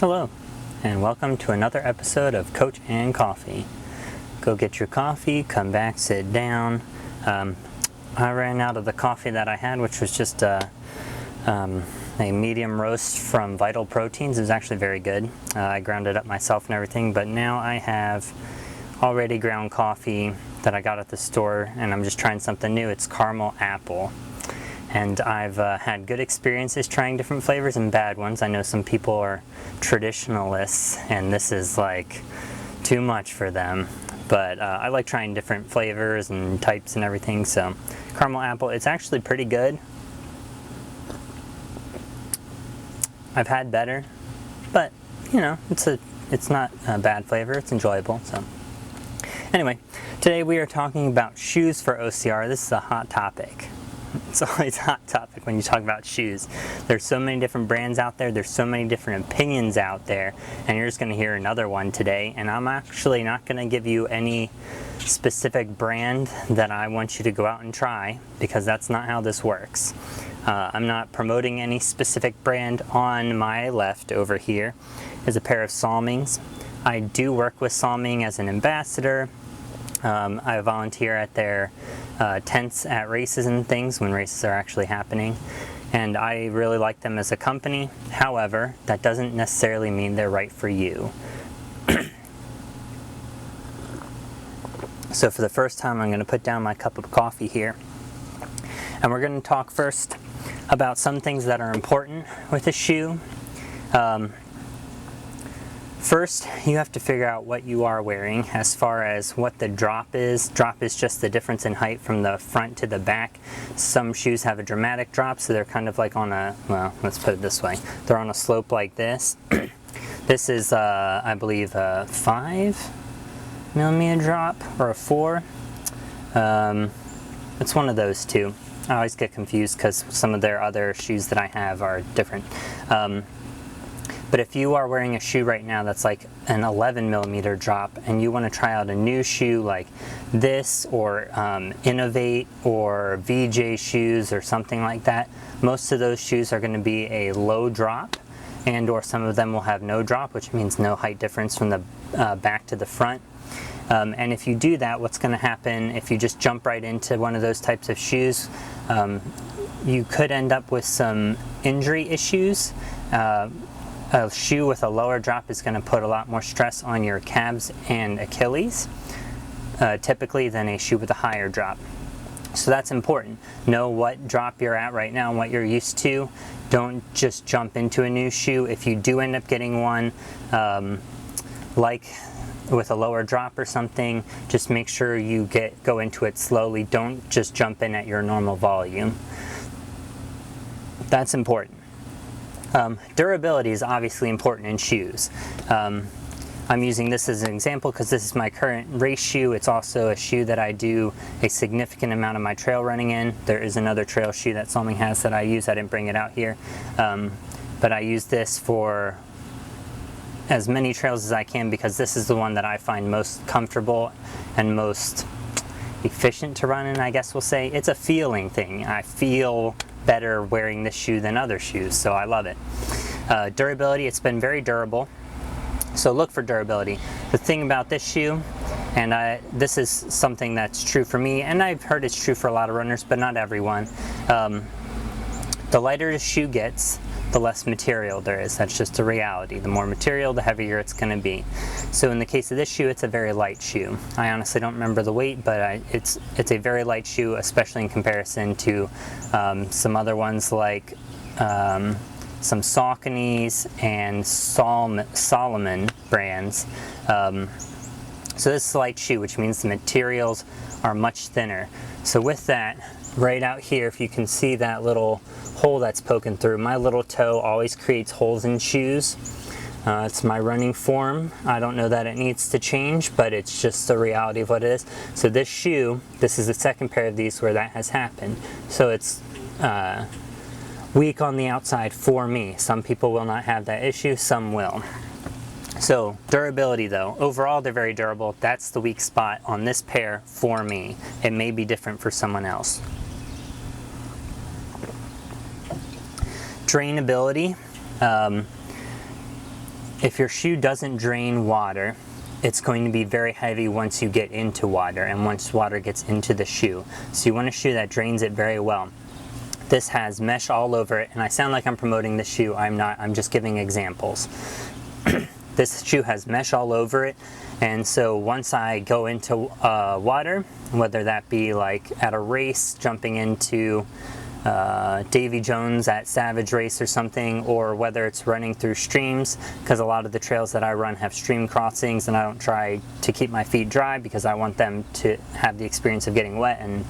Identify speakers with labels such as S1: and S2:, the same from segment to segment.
S1: Hello, and welcome to another episode of Coach and Coffee. Go get your coffee, come back, sit down. I ran out of the coffee that I had, which was just a medium roast from Vital Proteins. It was actually very good. I ground it up myself and everything, but now I have already ground coffee that I got at the store, and I'm just trying something new. It's caramel apple. And I've had good experiences trying different flavors and bad ones. I know some people are traditionalists and this is like too much for them. But I like trying different flavors and types and everything. So caramel apple, it's actually pretty good. I've had better, but you know, it's not a bad flavor. It's enjoyable. So anyway, today we are talking about shoes for OCR. This is a hot topic. It's always a hot topic when you talk about shoes. There's so many different brands out there, there's so many different opinions out there, and you're just going to hear another one today. And I'm actually not going to give you any specific brand that I want you to go out and try, because that's not how this works. I'm not promoting any specific brand. On my left over here is a pair of Salmings. I do work with Salming as an ambassador. I volunteer at their tents at races and things when races are actually happening, and I really like them as a company. However, that doesn't necessarily mean they're right for you. So for the first time, I'm going to put down my cup of coffee here, and we're going to talk first about some things that are important with a shoe. First, you have to figure out what you are wearing as far as what the drop is. Drop is just the difference in height from the front to the back. Some shoes have a dramatic drop, so they're kind of like on a, well, let's put it this way. They're on a slope like this. This is, I believe, a 5mm drop or a 4. It's one of those two. I always get confused because some of their other shoes that I have are different. But if you are wearing a shoe right now that's like an 11mm drop and you want to try out a new shoe like this or Innovate or VJ shoes or something like that, most of those shoes are going to be a low drop, and or some of them will have no drop, which means no height difference from the back to the front. And if you do that, what's going to happen if you just jump right into one of those types of shoes, you could end up with some injury issues. A shoe with a lower drop is going to put a lot more stress on your calves and Achilles, typically, than a shoe with a higher drop. So that's important. Know what drop you're at right now and what you're used to. Don't just jump into a new shoe. If you do end up getting one, like with a lower drop or something, just make sure you go into it slowly. Don't just jump in at your normal volume. That's important. Durability is obviously important in shoes. I'm using this as an example because this is my current race shoe. It's also a shoe that I do a significant amount of my trail running in. There is another trail shoe that Salming has that I use. I didn't bring it out here. But I use this for as many trails as I can because this is the one that I find most comfortable and most efficient to run in, I guess we'll say. It's a feeling thing. I feel better wearing this shoe than other shoes, so I love it. Durability, it's been very durable, so look for durability. The thing about this shoe, and this is something that's true for me, and I've heard it's true for a lot of runners, but not everyone. The lighter the shoe gets, the less material there is. That's just a reality. The more material, the heavier it's going to be. So in the case of this shoe, it's a very light shoe. I honestly don't remember the weight, but it's a very light shoe, especially in comparison to some other ones like some Sauconys and Solomon brands. So this is a light shoe, which means the materials are much thinner. So with that, right out here, if you can see that little hole that's poking through, my little toe always creates holes in shoes. It's my running form. I don't know that it needs to change, but it's just the reality of what it is. So this shoe, this is the second pair of these where that has happened. So it's weak on the outside for me. Some people will not have that issue, some will. So durability though, overall they're very durable. That's the weak spot on this pair for me. It may be different for someone else. Drainability. if your shoe doesn't drain water, it's going to be very heavy once you get into water and once water gets into the shoe. So you want a shoe that drains it very well. This has mesh all over it, and I sound like I'm promoting the shoe. I'm not, I'm just giving examples. This shoe has mesh all over it, and so once I go into water, whether that be like at a race, jumping into Davy Jones at Savage Race or something, or whether it's running through streams, because a lot of the trails that I run have stream crossings, and I don't try to keep my feet dry because I want them to have the experience of getting wet and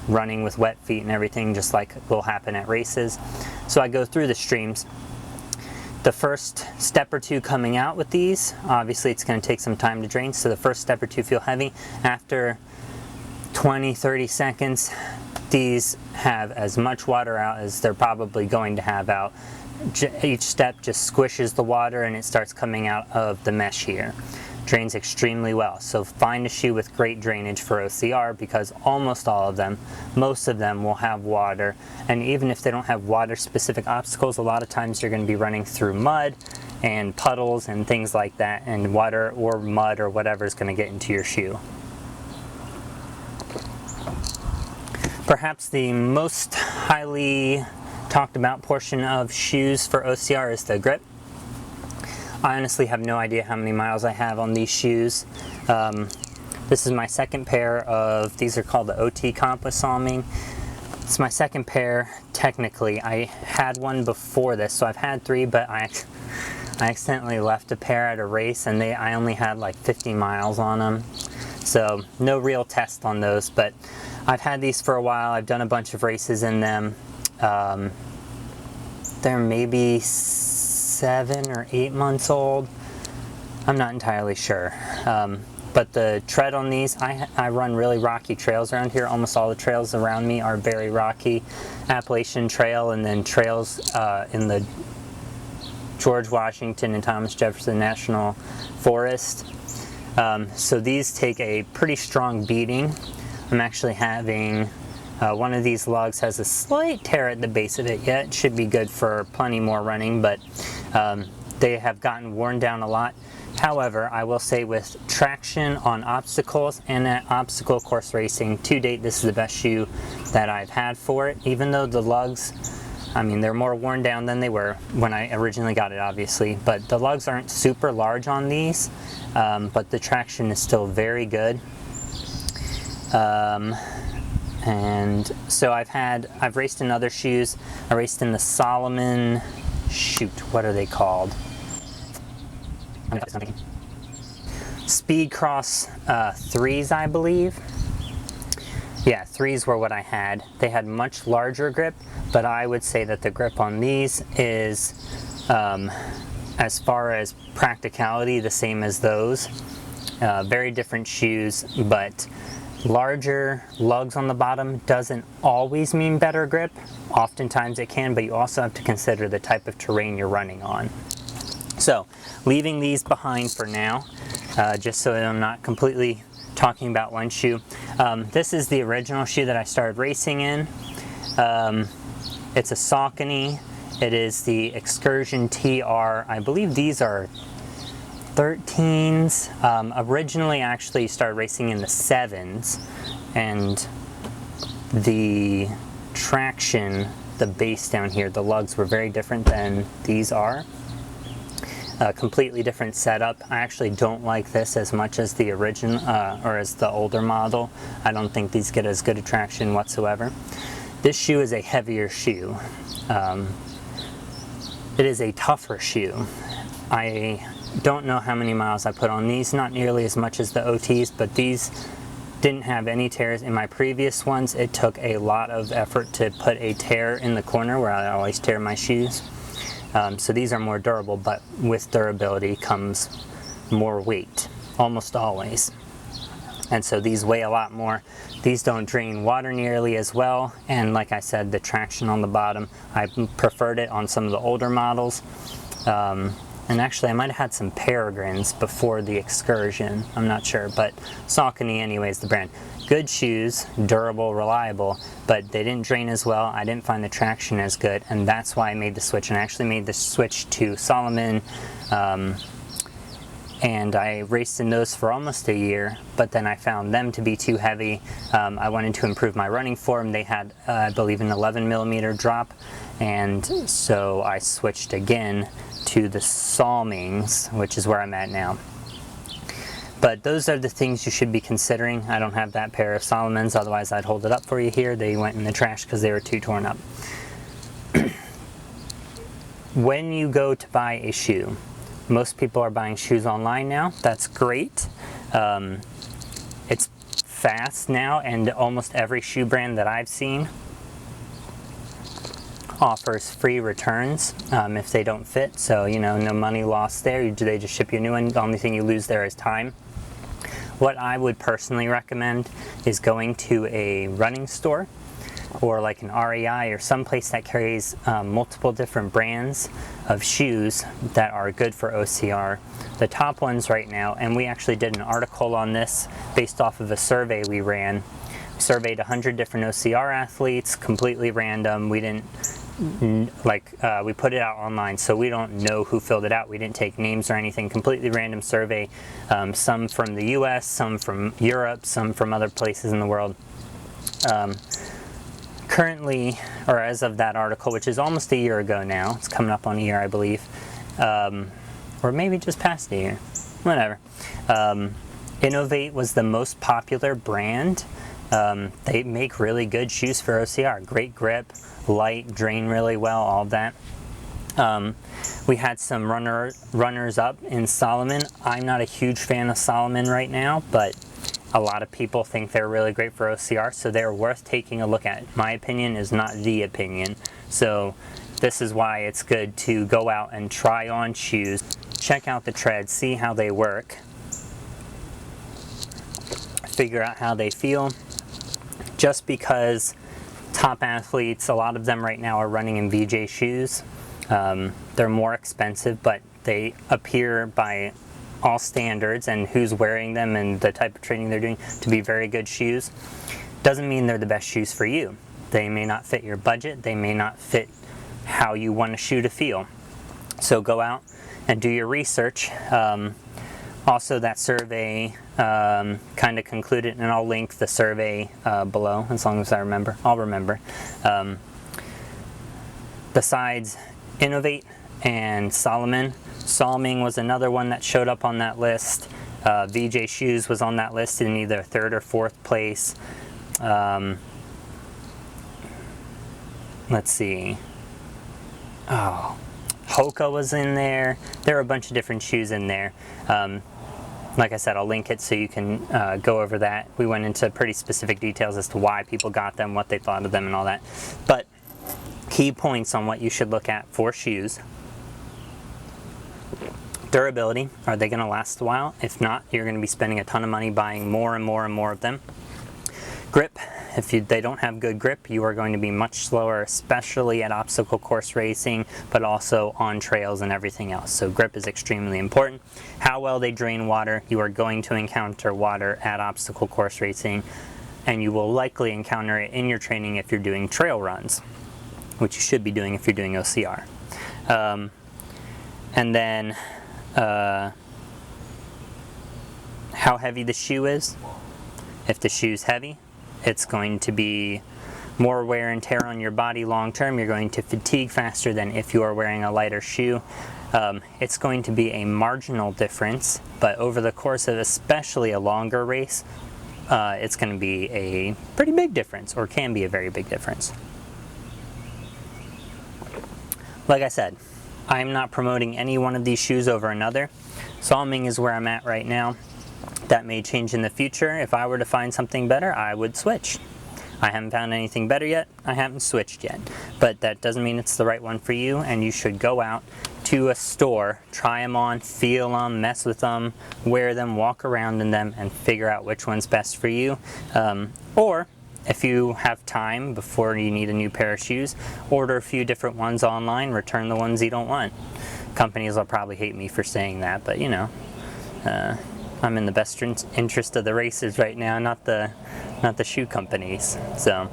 S1: running with wet feet and everything, just like will happen at races. So I go through the streams. The first step or two coming out with these, obviously it's going to take some time to drain, so the first step or two feel heavy. After 20-30 seconds, these have as much water out as they're probably going to have out. Each step just squishes the water and it starts coming out of the mesh here. Drains extremely well. So find a shoe with great drainage for OCR, because almost all of them, most of them will have water. And even if they don't have water specific obstacles, a lot of times you're going to be running through mud and puddles and things like that, and water or mud or whatever is going to get into your shoe. Perhaps the most highly talked about portion of shoes for OCR is the grip. I honestly have no idea how many miles I have on these shoes. This is my second pair of, these are called the OT comp with Salming. It's my second pair technically. I had one before this, so I've had three, but I accidentally left a pair at a race, and I only had like 50 miles on them. So no real test on those, but I've had these for a while. I've done a bunch of races in them. They're maybe 7 or 8 months old. I'm not entirely sure. But the tread on these, I run really rocky trails around here. Almost all the trails around me are very rocky. Appalachian Trail, and then trails in the George Washington and Thomas Jefferson National Forest. So these take a pretty strong beating. I'm actually having one of these lugs has a slight tear at the base of it yet. It should be good for plenty more running, but they have gotten worn down a lot. However, I will say with traction on obstacles and at obstacle course racing, to date this is the best shoe that I've had for it. Even though the lugs, I mean, they're more worn down than they were when I originally got it, obviously, but the lugs aren't super large on these, but the traction is still very good. And so I've raced in other shoes. I raced in the Solomon, shoot, what are they called? Speed Cross 3s, I believe. Yeah, 3s were what I had. They had much larger grip, but I would say that the grip on these is, as far as practicality, the same as those. Very different shoes, but larger lugs on the bottom doesn't always mean better grip. Oftentimes it can, but you also have to consider the type of terrain you're running on. So, leaving these behind for now, just so that I'm not completely talking about one shoe. This is the original shoe that I started racing in. It's a Saucony. It is the Excursion TR. I believe these are 13s. Originally, I actually started racing in the 7s, and the traction, the base down here, the lugs were very different than these are. Completely different setup. I actually don't like this as much as the original, or as the older model. I don't think these get as good a traction whatsoever. This shoe is a heavier shoe. It is a tougher shoe. I don't know how many miles I put on these, not nearly as much as the OTs, but these didn't have any tears. In my previous ones, it took a lot of effort to put a tear in the corner where I always tear my shoes. So these are more durable, but with durability comes more weight, almost always. And so these weigh a lot more. These don't drain water nearly as well, and like I said, the traction on the bottom, I preferred it on some of the older models. And actually I might have had some Peregrines before the Excursion, I'm not sure, but Saucony anyways, the brand. Good shoes, durable, reliable, but they didn't drain as well. I didn't find the traction as good, and that's why I made the switch. And I actually made the switch to Salomon and I raced in those for almost a year, but then I found them to be too heavy. I wanted to improve my running form. They had, I believe, an 11 millimeter drop, and so I switched again to the Salmings, which is where I'm at now. But those are the things you should be considering. I don't have that pair of Solomons, otherwise I'd hold it up for you here. They went in the trash because they were too torn up. When you go to buy a shoe, most people are buying shoes online now. That's great. It's fast now, and almost every shoe brand that I've seen offers free returns if they don't fit. So, you know, no money lost there. They just ship you a new one. The only thing you lose there is time. What I would personally recommend is going to a running store or like an REI or someplace that carries multiple different brands of shoes that are good for OCR. The top ones right now, and we actually did an article on this based off of a survey we ran. We surveyed 100 different OCR athletes, completely random. We didn't we put it out online, so we don't know who filled it out. We didn't take names or anything. Completely random survey. Some from the US, some from Europe, some from other places in the world. Currently, or as of that article, which is almost a year ago now, it's coming up on a year, I believe, or maybe just past a year, whatever. Innovate was the most popular brand. They make really good shoes for OCR. Great grip, light, drain really well, all of that. We had some runners up in Salomon. I'm not a huge fan of Salomon right now, but a lot of people think they're really great for OCR, so they're worth taking a look at. My opinion is not the opinion, so this is why it's good to go out and try on shoes, check out the treads, see how they work, figure out how they feel. Just because top athletes, a lot of them right now are running in VJ shoes. They're more expensive, but they appear by all standards and who's wearing them and the type of training they're doing to be very good shoes. Doesn't mean they're the best shoes for you. They may not fit your budget. They may not fit how you want a shoe to feel. So go out and do your research. Also, that survey kind of concluded, and I'll link the survey below as long as I remember. I'll remember. Besides Innovate and Salming was another one that showed up on that list. VJ Shoes was on that list in either third or fourth place. Let's see. Oh, Hoka was in there. There are a bunch of different shoes in there. Like I said, I'll link it so you can go over that. We went into pretty specific details as to why people got them, what they thought of them, and all that. But key points on what you should look at for shoes. Durability. Are they going to last a while? If not, you're going to be spending a ton of money buying more and more and more of them. Grip. If they don't have good grip, you are going to be much slower, especially at obstacle course racing, but also on trails and everything else. So grip is extremely important. How well they drain water. You are going to encounter water at obstacle course racing, and you will likely encounter it in your training if you're doing trail runs, which you should be doing if you're doing OCR. And then how heavy the shoe is. If the shoe's heavy, it's going to be more wear and tear on your body long term. You're going to fatigue faster than if you are wearing a lighter shoe. It's going to be a marginal difference, but over the course of especially a longer race, it's going to be a pretty big difference, or can be a very big difference. Like I said, I'm not promoting any one of these shoes over another. Salming is where I'm at right now. That may change in the future. If I were to find something better, I would switch. I haven't found anything better yet. I haven't switched yet. But that doesn't mean it's the right one for you, and you should go out to a store, try them on, feel them, mess with them, wear them, walk around in them, and figure out which one's best for you. Or if you have time before you need a new pair of shoes, order a few different ones online, return the ones you don't want. Companies will probably hate me for saying that, but you know, I'm in the best interest of the racers right now, not the shoe companies. So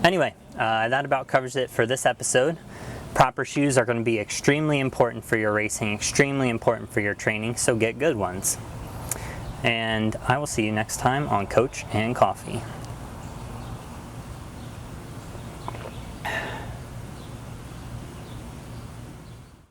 S1: anyway, that about covers it for this episode. Proper shoes are going to be extremely important for your racing, extremely important for your training, so get good ones. And I will see you next time on Coach and Coffee.